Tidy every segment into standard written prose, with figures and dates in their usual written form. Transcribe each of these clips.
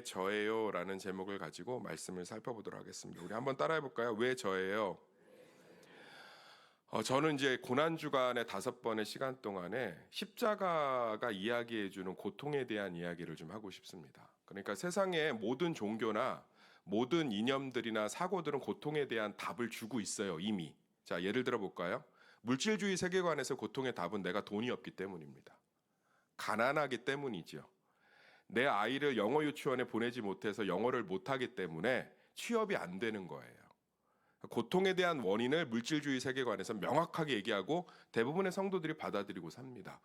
왜 저예요? 라는 제목을 가지고 말씀을 살펴보도록 하겠습니다. 우리 한번 따라해 볼까요? 왜 저예요? 저는 이제 고난주간의 5번의 시간 동안에 십자가가 이야기해주는 고통에 대한 이야기를 좀 하고 싶습니다. 그러니까 세상의 모든 종교나 모든 이념들이나 사고들은 고통에 대한 답을 주고 있어요, 이미. 자, 예를 들어 볼까요? 물질주의 세계관에서 고통의 답은 내가 돈이 없기 때문입니다. 가난하기 때문이죠. 내 아이를 영어 유치원에 보내지 못해서 영어를 못하기 때문에 취업이 안 되는 거예요. 고통에 대한 원인을 물질주의 세계관에서 명확하게 얘기하고 대부분의 성도들이 받아들이고 삽니다.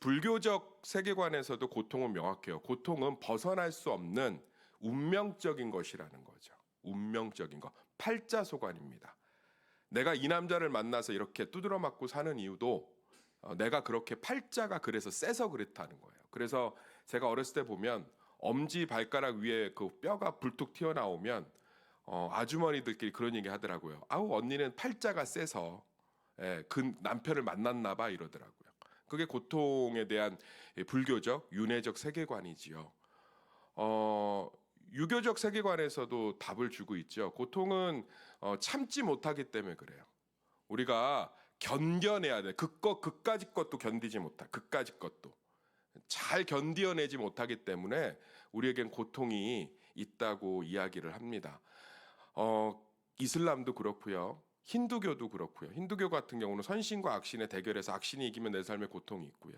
불교적 세계관에서도 고통은 명확해요. 고통은 벗어날 수 없는 운명적인 것이라는 거죠. 운명적인 것. 팔자소관입니다. 내가 이 남자를 만나서 이렇게 두드러 맞고 사는 이유도 내가 그렇게 팔자가 그래서 세서 그랬다는 거예요. 그래서 제가 어렸을 때 보면 엄지 발가락 위에 그 뼈가 불뚝 튀어나오면 아주머니들끼리 그런 얘기 하더라고요. 아우 언니는 팔자가 세서 그 남편을 만났나 봐 이러더라고요. 그게 고통에 대한 불교적 윤회적 세계관이지요. 유교적 세계관에서도 답을 주고 있죠. 고통은 참지 못하기 때문에 그래요. 우리가 견뎌내야 돼. 그까짓 것도 견디지 못하. 그까짓 것도 잘 견디어내지 못하기 때문에 우리에겐 고통이 있다고 이야기를 합니다. 이슬람도 그렇고요. 힌두교도 그렇고요. 힌두교 같은 경우는 선신과 악신의 대결에서 악신이 이기면 내 삶에 고통이 있고요.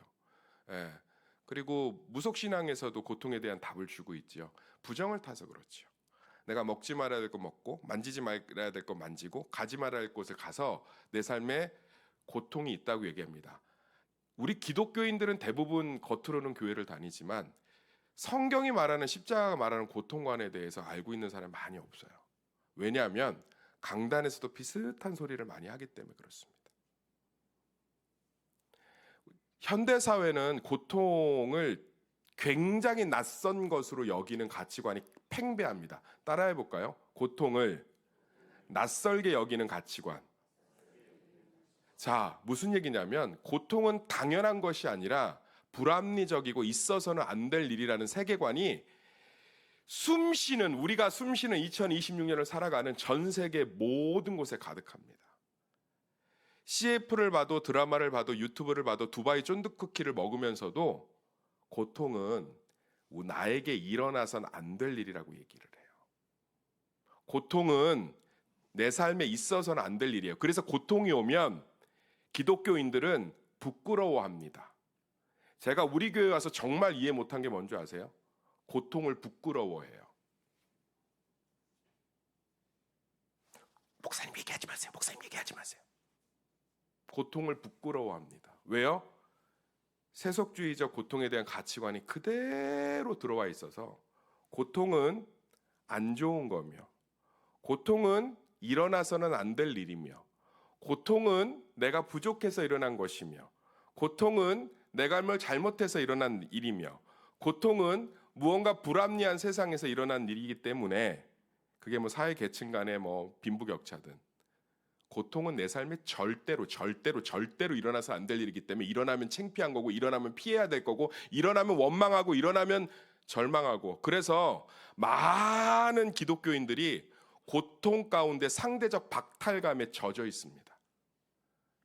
예. 그리고 무속신앙에서도 고통에 대한 답을 주고 있죠. 부정을 타서 그렇죠. 내가 먹지 말아야 될 거 먹고 만지지 말아야 될 거 만지고 가지 말아야 할 곳에 가서 내 삶에 고통이 있다고 얘기합니다. 우리 기독교인들은 대부분 겉으로는 교회를 다니지만 성경이 말하는 십자가가 말하는 고통관에 대해서 알고 있는 사람이 많이 없어요. 왜냐하면 강단에서도 비슷한 소리를 많이 하기 때문에 그렇습니다. 현대 사회는 고통을 굉장히 낯선 것으로 여기는 가치관이 팽배합니다. 따라해 볼까요? 고통을 낯설게 여기는 가치관. 자, 무슨 얘기냐면 고통은 당연한 것이 아니라 불합리적이고 있어서는 안 될 일이라는 세계관이 우리가 숨쉬는 2026년을 살아가는 전 세계 모든 곳에 가득합니다. CF를 봐도 드라마를 봐도 유튜브를 봐도 두바이 쫀득쿠키를 먹으면서도 고통은 나에게 일어나선 안 될 일이라고 얘기를 해요. 고통은 내 삶에 있어서는 안 될 일이에요. 그래서 고통이 오면 기독교인들은 부끄러워합니다. 제가 우리 교회 와서 정말 이해 못한 게 뭔지 아세요? 고통을 부끄러워해요. 목사님 얘기하지 마세요. 목사님 얘기하지 마세요. 고통을 부끄러워합니다. 왜요? 세속주의적 고통에 대한 가치관이 그대로 들어와 있어서 고통은 안 좋은 거며 고통은 일어나서는 안 될 일이며 고통은 내가 부족해서 일어난 것이며 고통은 내가 뭘 잘못해서 일어난 일이며 고통은 무언가 불합리한 세상에서 일어난 일이기 때문에 그게 뭐 사회 계층 간의 뭐 빈부격차든 고통은 내 삶에 절대로 일어나서 안 될 일이기 때문에 일어나면 창피한 거고 일어나면 피해야 될 거고 일어나면 원망하고 일어나면 절망하고 그래서 많은 기독교인들이 고통 가운데 상대적 박탈감에 젖어 있습니다.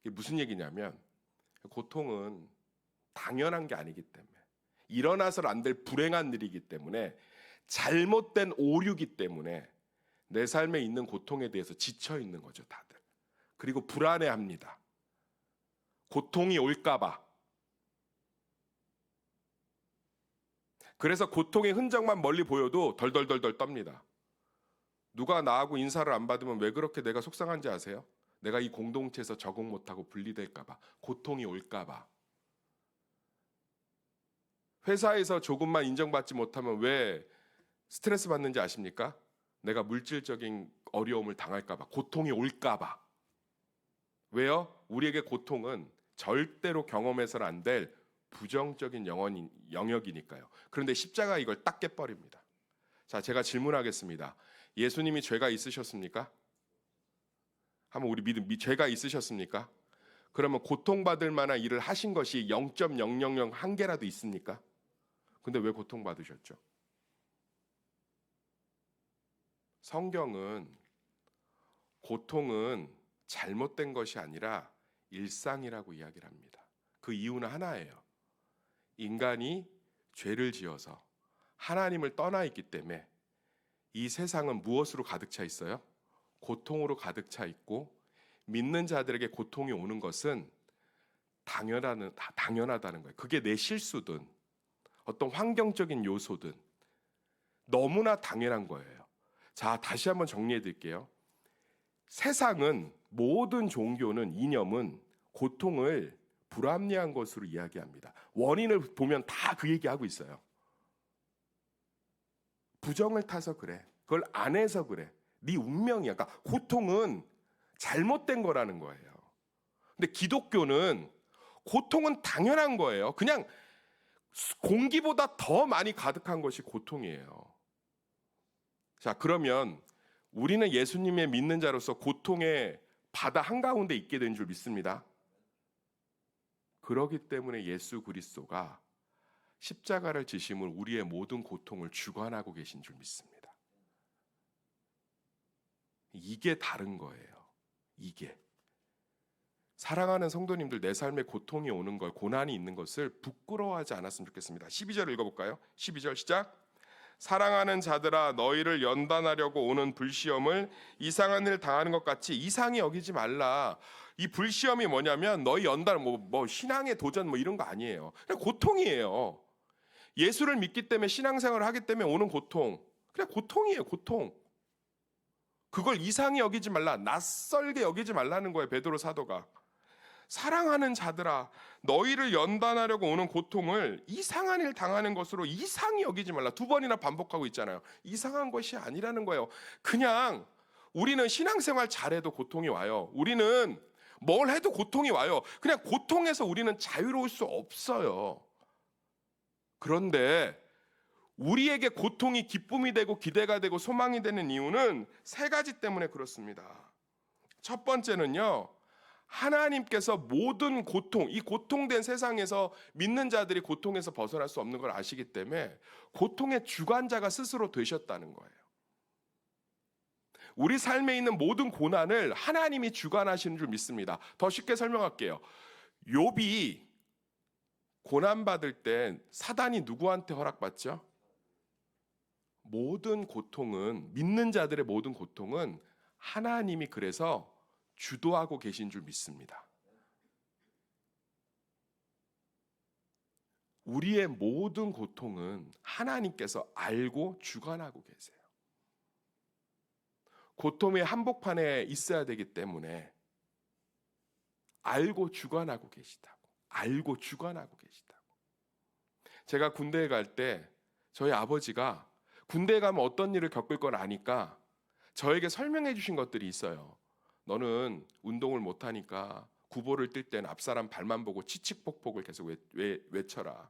이게 무슨 얘기냐면 고통은 당연한 게 아니기 때문에 일어나서는 안 될 불행한 일이기 때문에 잘못된 오류기 때문에 내 삶에 있는 고통에 대해서 지쳐 있는 거죠, 다들. 그리고 불안해합니다. 고통이 올까봐. 그래서 고통의 흔적만 멀리 보여도 덜덜덜덜 떱니다. 누가 나하고 인사를 안 받으면 왜 그렇게 내가 속상한지 아세요? 내가 이 공동체에서 적응 못하고 분리될까봐. 고통이 올까봐. 회사에서 조금만 인정받지 못하면 왜 스트레스 받는지 아십니까? 내가 물질적인 어려움을 당할까봐. 고통이 올까봐. 왜요? 우리에게 고통은 절대로 경험해서는 안 될 부정적인 영역이니까요. 그런데 십자가 이걸 딱 깨버립니다. 자, 제가 질문하겠습니다. 예수님이 죄가 있으셨습니까? 한번 우리 죄가 있으셨습니까? 그러면 고통받을 만한 일을 하신 것이 0.000 한 개라도 있습니까? 근데 왜 고통받으셨죠? 성경은 고통은 잘못된 것이 아니라 일상이라고 이야기를 합니다. 그 이유는 하나예요. 인간이 죄를 지어서 하나님을 떠나 있기 때문에 이 세상은 무엇으로 가득 차 있어요? 고통으로 가득 차 있고, 믿는 자들에게 고통이 오는 것은 당연하다는 거예요. 그게 내 실수든 어떤 환경적인 요소든 너무나 당연한 거예요. 자, 다시 한번 정리해 드릴게요. 세상은, 모든 종교는, 이념은 고통을 불합리한 것으로 이야기합니다. 원인을 보면 다 그 얘기하고 있어요. 부정을 타서 그래. 그걸 안 해서 그래. 네 운명이야. 그러니까 고통은 잘못된 거라는 거예요. 근데 기독교는 고통은 당연한 거예요. 그냥 공기보다 더 많이 가득한 것이 고통이에요. 자, 그러면 우리는 예수님의 믿는 자로서 고통의 바다 한가운데 있게 된 줄 믿습니다. 그렇기 때문에 예수 그리스도가 십자가를 지심으로 우리의 모든 고통을 주관하고 계신 줄 믿습니다. 이게 다른 거예요. 이게. 사랑하는 성도님들, 내 삶에 고통이 오는 걸, 고난이 있는 것을 부끄러워하지 않았으면 좋겠습니다. 12절 읽어볼까요? 12절 시작. 사랑하는 자들아, 너희를 연단하려고 오는 불시험을 이상한 일 당하는 것 같이 이상히 여기지 말라. 이 불시험이 뭐냐면 너희 연단, 뭐 신앙의 도전 뭐 이런 거 아니에요. 그냥 고통이에요. 예수를 믿기 때문에, 신앙생활을 하기 때문에 오는 고통, 그냥 고통이에요. 고통. 그걸 이상히 여기지 말라, 낯설게 여기지 말라는 거예요. 베드로 사도가. 사랑하는 자들아, 너희를 연단하려고 오는 고통을 이상한 일 당하는 것으로 이상히 여기지 말라. 2번이나 반복하고 있잖아요. 이상한 것이 아니라는 거예요. 그냥 우리는 신앙생활 잘해도 고통이 와요. 우리는 뭘 해도 고통이 와요. 그냥 고통에서 우리는 자유로울 수 없어요. 그런데 우리에게 고통이 기쁨이 되고 기대가 되고 소망이 되는 이유는 3가지 때문에 그렇습니다. 첫 번째는요, 하나님께서 모든 고통, 이 고통된 세상에서 믿는 자들이 고통에서 벗어날 수 없는 걸 아시기 때문에 고통의 주관자가 스스로 되셨다는 거예요. 우리 삶에 있는 모든 고난을 하나님이 주관하시는 줄 믿습니다. 더 쉽게 설명할게요. 욥이 고난받을 때 사단이 누구한테 허락받죠? 모든 고통은, 믿는 자들의 모든 고통은 하나님이 그래서 주도하고 계신 줄 믿습니다. 우리의 모든 고통은 하나님께서 알고 주관하고 계세요. 고통의 한복판에 있어야 되기 때문에 알고 주관하고 계시다고. 알고 주관하고 계시다고. 제가 군대에 갈 때 저희 아버지가 군대에 가면 어떤 일을 겪을 걸 아니까 저에게 설명해 주신 것들이 있어요. 너는 운동을 못하니까 구보를 뛸 때는 앞사람 발만 보고 치칙폭폭을 계속 외쳐라.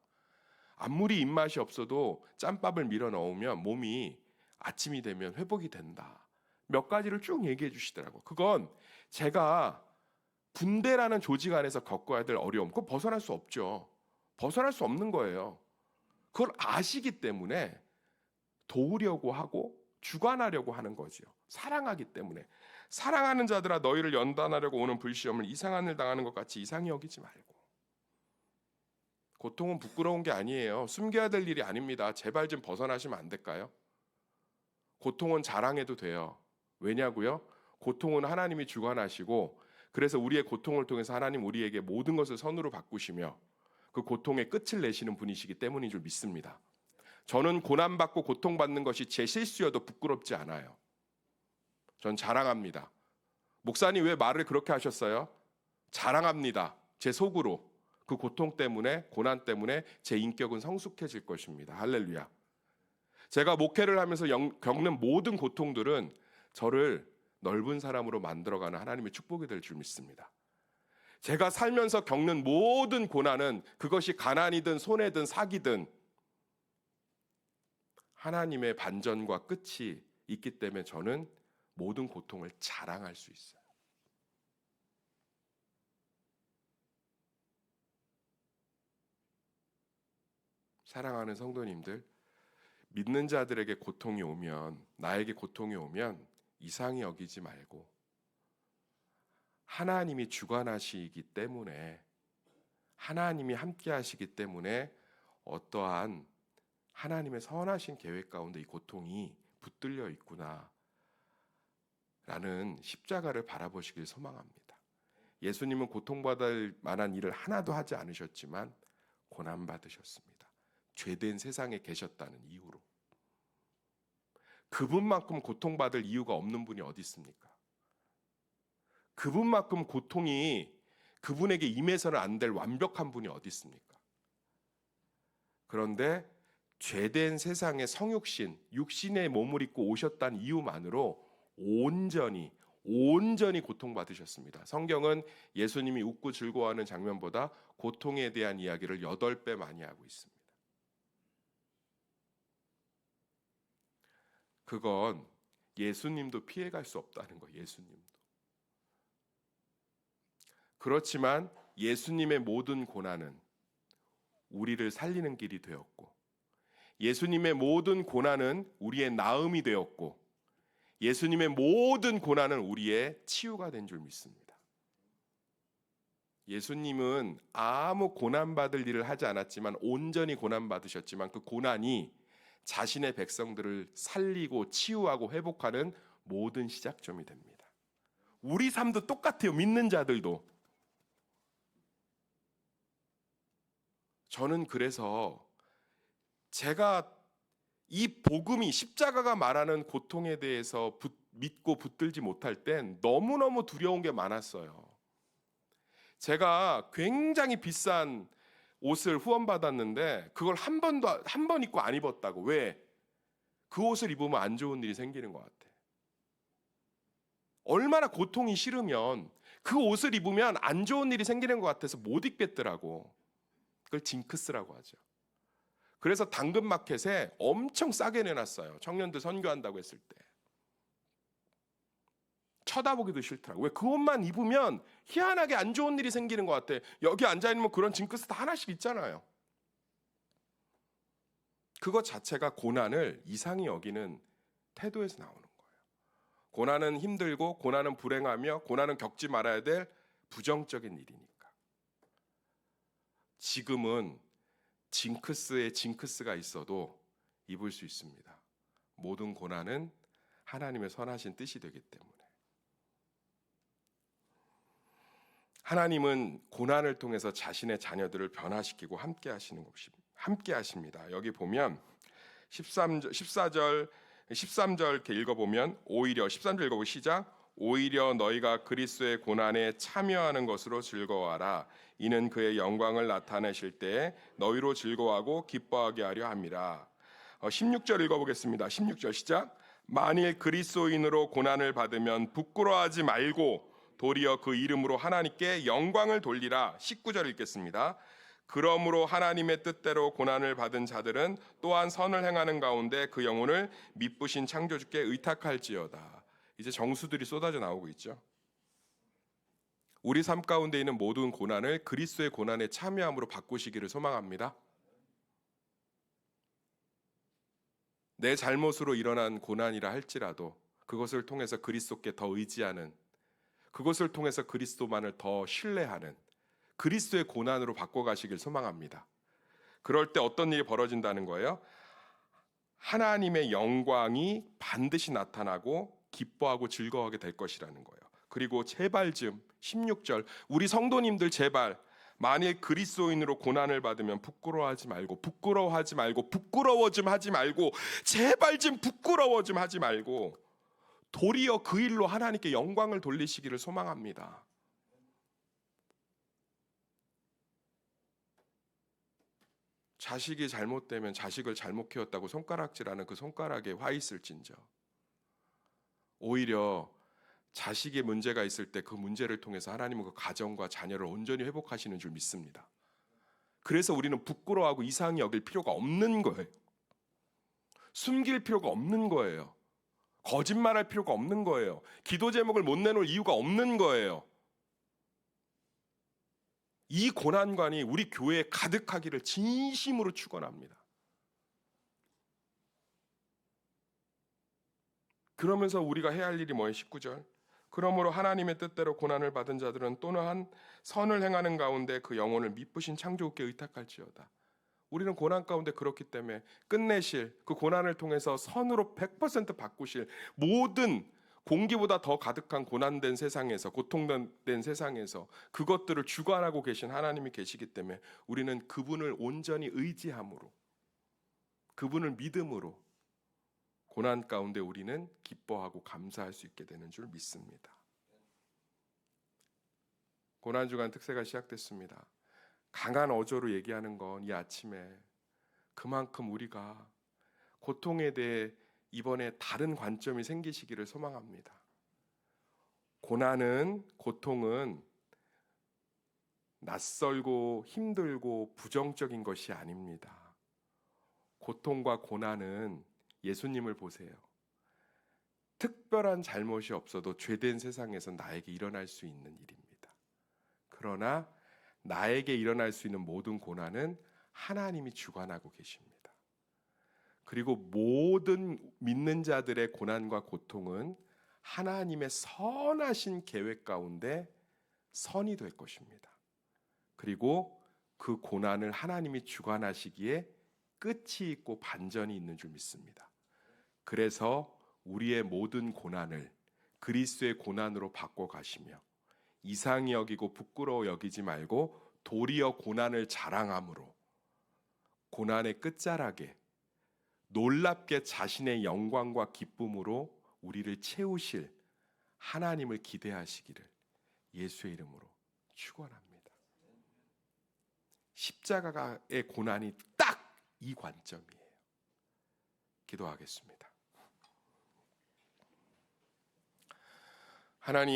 아무리 입맛이 없어도 짬밥을 밀어 넣으면 몸이 아침이 되면 회복이 된다. 몇 가지를 쭉 얘기해 주시더라고. 그건 제가 군대라는 조직 안에서 겪어야 될 어려움, 그거 벗어날 수 없죠. 벗어날 수 없는 거예요. 그걸 아시기 때문에 도우려고 하고 주관하려고 하는 거죠. 사랑하기 때문에. 사랑하는 자들아, 너희를 연단하려고 오는 불시험을 이상한 일 당하는 것 같이 이상히 여기지 말고. 고통은 부끄러운 게 아니에요. 숨겨야 될 일이 아닙니다. 제발 좀 벗어나시면 안 될까요? 고통은 자랑해도 돼요. 왜냐고요? 고통은 하나님이 주관하시고, 그래서 우리의 고통을 통해서 하나님 우리에게 모든 것을 선으로 바꾸시며 그 고통의 끝을 내시는 분이시기 때문인 줄 믿습니다. 저는 고난받고 고통받는 것이 제 실수여도 부끄럽지 않아요. 전 자랑합니다. 목사님 왜 말을 그렇게 하셨어요? 자랑합니다. 제 속으로. 그 고통 때문에, 고난 때문에 제 인격은 성숙해질 것입니다. 할렐루야. 제가 목회를 하면서 겪는 모든 고통들은 저를 넓은 사람으로 만들어가는 하나님의 축복이 될 줄 믿습니다. 제가 살면서 겪는 모든 고난은, 그것이 가난이든 손해든 사기든, 하나님의 반전과 끝이 있기 때문에 저는 모든 고통을 자랑할 수 있어요. 사랑하는 성도님들, 믿는 자들에게 고통이 오면, 나에게 고통이 오면 이상히 여기지 말고 하나님이 주관하시기 때문에, 하나님이 함께 하시기 때문에 어떠한 하나님의 선하신 계획 가운데 이 고통이 붙들려 있구나 라는 십자가를 바라보시길 소망합니다. 예수님은 고통받을 만한 일을 하나도 하지 않으셨지만 고난받으셨습니다. 죄된 세상에 계셨다는 이유로. 그분만큼 고통받을 이유가 없는 분이 어디 있습니까? 그분만큼 고통이 그분에게 임해서는 안 될 완벽한 분이 어디 있습니까? 그런데 죄된 세상의 성육신, 육신의 몸을 입고 오셨다는 이유만으로 온전히 고통받으셨습니다. 성경은 예수님이 웃고 즐거워하는 장면보다 고통에 대한 이야기를 8배 많이 하고 있습니다. 그건 예수님도 피해갈 수 없다는 거예요. 예수님도. 그렇지만 예수님의 모든 고난은 우리를 살리는 길이 되었고, 예수님의 모든 고난은 우리의 나음이 되었고, 예수님의 모든 고난은 우리의 치유가 된 줄 믿습니다. 예수님은 아무 고난받을 일을 하지 않았지만 온전히 고난받으셨지만 그 고난이 자신의 백성들을 살리고 치유하고 회복하는 모든 시작점이 됩니다. 우리 삶도 똑같아요. 믿는 자들도. 저는 그래서 제가 이 복음이, 십자가가 말하는 고통에 대해서 믿고 붙들지 못할 땐 너무너무 두려운 게 많았어요. 제가 굉장히 비싼 옷을 후원받았는데 그걸 한 번 입고 안 입었다고. 왜? 그 옷을 입으면 안 좋은 일이 생기는 것 같아. 얼마나 고통이 싫으면 그 옷을 입으면 안 좋은 일이 생기는 것 같아서 못 입겠더라고. 그걸 징크스라고 하죠. 그래서 당근마켓에 엄청 싸게 내놨어요. 청년들 선교한다고 했을 때. 쳐다보기도 싫더라고. 왜? 그 옷만 입으면 희한하게 안 좋은 일이 생기는 것 같아. 여기 앉아있는 그런 징크스 다 하나씩 있잖아요. 그것 자체가 고난을 이상히 여기는 태도에서 나오는 거예요. 고난은 힘들고, 고난은 불행하며, 고난은 겪지 말아야 될 부정적인 일이니까. 지금은 징크스에 징크스가 있어도 입을 수 있습니다. 모든 고난은 하나님의 선하신 뜻이 되기 때문에. 하나님은 고난을 통해서 자신의 자녀들을 변화시키고 함께 하십니다. 여기 보면 13절 이렇게 읽어보면, 오히려 13절 읽어보고 시작. 오히려 너희가 그리스도의 고난에 참여하는 것으로 즐거워하라. 이는 그의 영광을 나타내실 때에 너희로 즐거워하고 기뻐하게 하려 함이라. 16절 읽어보겠습니다. 16절 시작. 만일 그리스도인으로 고난을 받으면 부끄러워하지 말고 도리어 그 이름으로 하나님께 영광을 돌리라. 19절 읽겠습니다. 그러므로 하나님의 뜻대로 고난을 받은 자들은 또한 선을 행하는 가운데 그 영혼을 미쁘신 창조주께 의탁할지어다. 이제 정수들이 쏟아져 나오고 있죠. 우리 삶 가운데 있는 모든 고난을 그리스도의 고난에 참여함으로 바꾸시기를 소망합니다. 내 잘못으로 일어난 고난이라 할지라도 그것을 통해서 그리스도께 더 의지하는, 그것을 통해서 그리스도만을 더 신뢰하는 그리스도의 고난으로 바꿔가시길 소망합니다. 그럴 때 어떤 일이 벌어진다는 거예요? 하나님의 영광이 반드시 나타나고 기뻐하고 즐거워하게 될 것이라는 거예요. 그리고 제발 좀 16절, 우리 성도님들 제발 만일 그리스도인으로 고난을 받으면 부끄러워 좀 하지 말고 제발 좀 부끄러워 좀 하지 말고 도리어 그 일로 하나님께 영광을 돌리시기를 소망합니다. 자식이 잘못되면 자식을 잘못 키웠다고 손가락질하는 그 손가락에 화 있을진저, 오히려 자식의 문제가 있을 때 그 문제를 통해서 하나님은 그 가정과 자녀를 온전히 회복하시는 줄 믿습니다. 그래서 우리는 부끄러워하고 이상히 여길 필요가 없는 거예요. 숨길 필요가 없는 거예요. 거짓말할 필요가 없는 거예요. 기도 제목을 못 내놓을 이유가 없는 거예요. 이 고난관이 우리 교회에 가득하기를 진심으로 축원합니다. 그러면서 우리가 해야 할 일이 뭐예요? 19절. 그러므로 하나님의 뜻대로 고난을 받은 자들은 또한 선을 행하는 가운데 그 영혼을 미쁘신 창조주께 의탁할지어다. 우리는 고난 가운데 그렇기 때문에 끝내실 그 고난을 통해서 선으로 100% 바꾸실, 모든 공기보다 더 가득한 고난된 세상에서, 고통된 세상에서 그것들을 주관하고 계신 하나님이 계시기 때문에 우리는 그분을 온전히 의지함으로, 그분을 믿음으로 고난 가운데 우리는 기뻐하고 감사할 수 있게 되는 줄 믿습니다. 고난주간 특세가 시작됐습니다. 강한 어조로 얘기하는 건 이 아침에 그만큼 우리가 고통에 대해 이번에 다른 관점이 생기시기를 소망합니다. 고통은 낯설고 힘들고 부정적인 것이 아닙니다. 고통과 고난은 예수님을 보세요. 특별한 잘못이 없어도 죄된 세상에서 나에게 일어날 수 있는 일입니다. 그러나 나에게 일어날 수 있는 모든 고난은 하나님이 주관하고 계십니다. 그리고 모든 믿는 자들의 고난과 고통은 하나님의 선하신 계획 가운데 선이 될 것입니다. 그리고 그 고난을 하나님이 주관하시기에 끝이 있고 반전이 있는 줄 믿습니다. 그래서 우리의 모든 고난을 그리스도의 고난으로 바꿔가시며 이상히 여기고 부끄러워 여기지 말고 도리어 고난을 자랑함으로 고난의 끝자락에 놀랍게 자신의 영광과 기쁨으로 우리를 채우실 하나님을 기대하시기를 예수의 이름으로 축원합니다. 십자가의 고난이 딱 이 관점이에요. 기도하겠습니다. 하나님,